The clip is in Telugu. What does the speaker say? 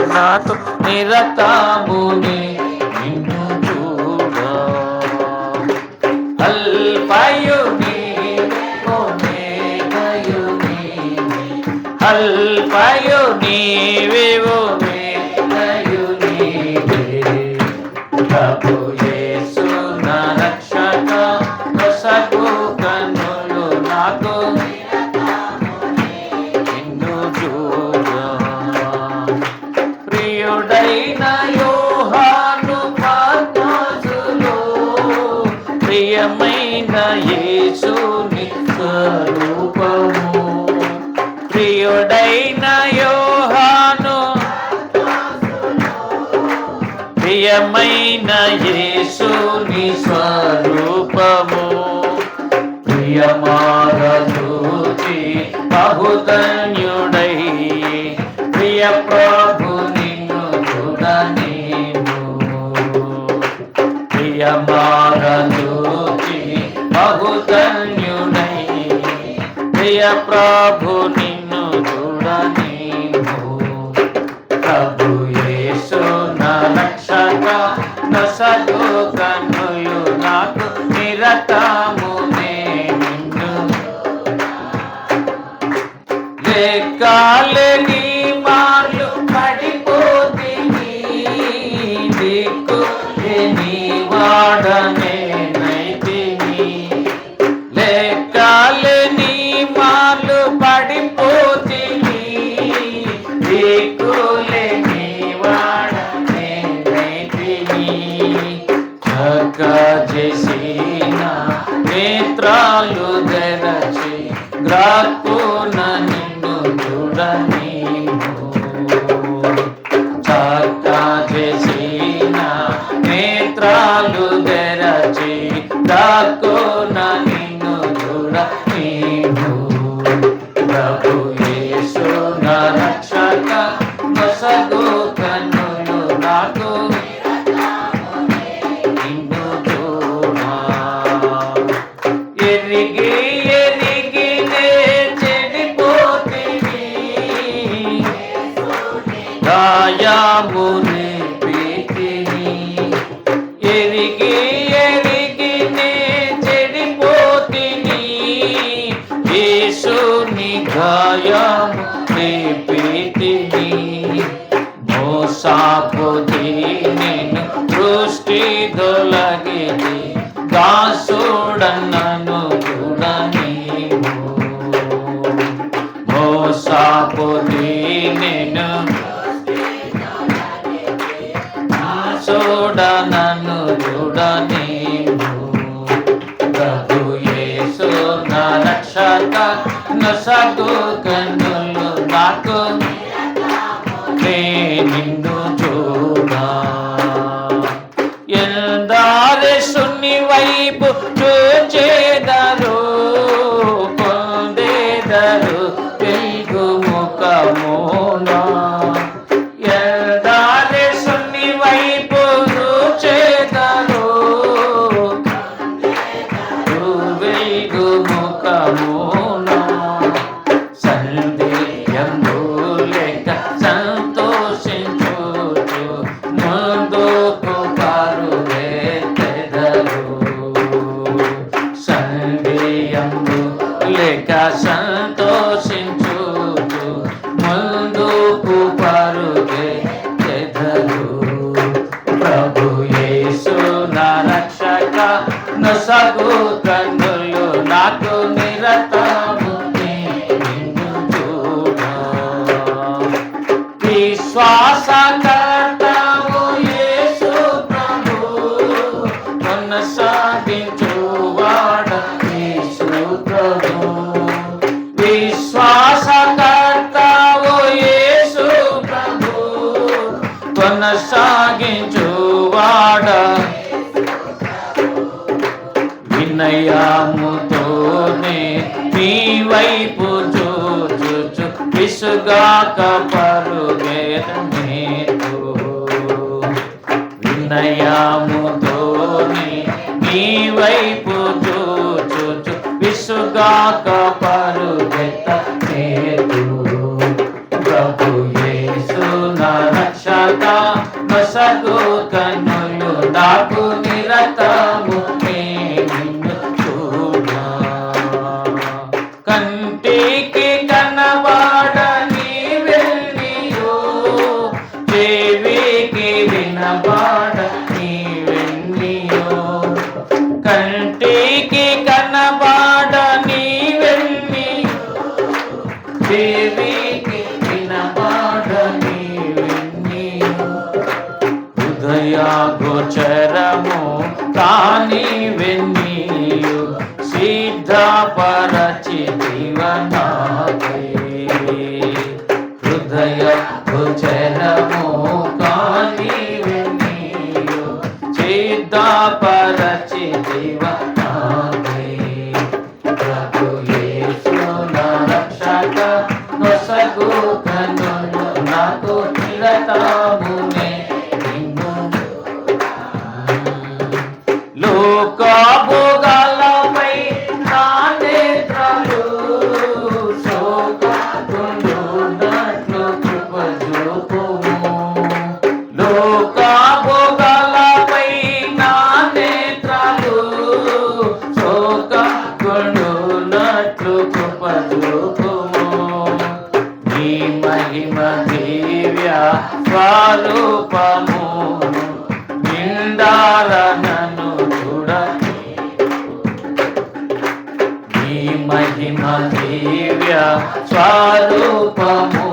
నాతో నిరతముని నిన్ను చూడ అల్ఫయు నీవే ఓమేగయు నీవే అల్ఫయు నీవే ఓమేగయు నీవే ప్రభు యేసు నా రక్షక నొసగు కన్నులు నాకు నిన్ను చూడ ప్రియుడైన యోహాను పద్మసులో ప్రియమైన యేసుని స్వరూపము ప్రియుడైన యోహాను ప్రియమైన యేసుని స్వరూపము ప్రియమారూచి బహుధన్యుడై ప్రియ ప్రభు నిన్ను చూడనేము ప్రియమారూచి బహుధన్యుడై ప్రియ ప్రభు నిన్ను చూడనేము ప్రభు యేసు నా రక్షక నొసగు కన్నులు నాకు నిరతమునే నిన్ను లెక్కలేని మార్లు పడిపోతిని దిక్కు లేని వాడనే నైతిని లెక్కలేని మార్లు పడిపోతిని దిక్కు లేని వాడనే నైతిని చక్క చేసిన నేత్రాలు తెరచి గ్రాక్కున నిన్ను చూడనేము చక్క చేసిన నేత్రాలు తెరచి గ్రాక్కున నిన్ను చూడనేము ప్రభు యేసు నా రక్షక నొసగు కన్నులు నాకు నిన్ను చూడ ఎరిగి ఎరిగినే చెడిపోతిని గాయముని ప్రీతిని ఎరిగి ఎరిగినే చెడిపోతిని యేసుని గాయముని ప్రీతిని మోసాపోతి నేను దృష్టి దొలగిది దాసుడన్నను చూడనేము మోసాపోతి నేను దాసుడన్నను చూడనేము ప్రభు యేసు నా రక్షక నొసగు కన్నులు నాకు నిన్ను చూడ ఎందారే సున్ని వైపు చూచేదరు పొందేదరు తెలుగు ముఖమునా ఎందారే సున్ని వైపు చూచేదరు వెలుగు ముఖమునా సందేహము లేక సంతోషించుచు ముందుకు పరుగెత్తెదరు సందేహము లేక సంతోషించుచు ముందుకు పరుగెత్తెదరు ప్రభు యేసు నా రక్షక నొసగు కన్నులు నాకు నిరతముని నిన్ను చూడ విశ్వాసకర్తవు యేసు ప్రభు కొనసాగించువాడ యేసు ప్రభు విశ్వాసకర్తవు యేసు ప్రభు కొనసాగించువాడ వినయముతోనే నీ వైపు చూచుచు విసుగాక పరుగెత్తు వినయముతోనే నీ వైపు చూచుచు విసుగాక విసుగాక పరుగెత్త నేతు ప్రభు యేసు నా రక్షక నొసగు కన్నులు నాకు నిరతము నిన్ను చూడా కంటికి కనబడని వెన్నీయు చెవికి వినబడని వెన్నీయు కంటికి కనబడని వెన్నీయు చెవికి వినబడని వెన్నీయు హృదయ గోచరము కాని వెన్నీయు సిద్ధపరచి జీవనాకై హృదయ గోచరము కాని వెన్నీయు సిద్ధపరచి జీవనాకై ప్రభు యేసు నా రక్షక నొసగు కన్నులు నాకు నిరతమునే నిన్ను లోక భోగాలపై నా నేత్రాలు శోకకుండునట్లు కృప చూపుము లోక భోగాలపై నా నేత్రాలు శోకకుండునట్లు కృప చూపుము నీ మహిమ దివ్య స్వరూపము నిండారనను చూడని నీ మహిమ దివ్య స్వరూపము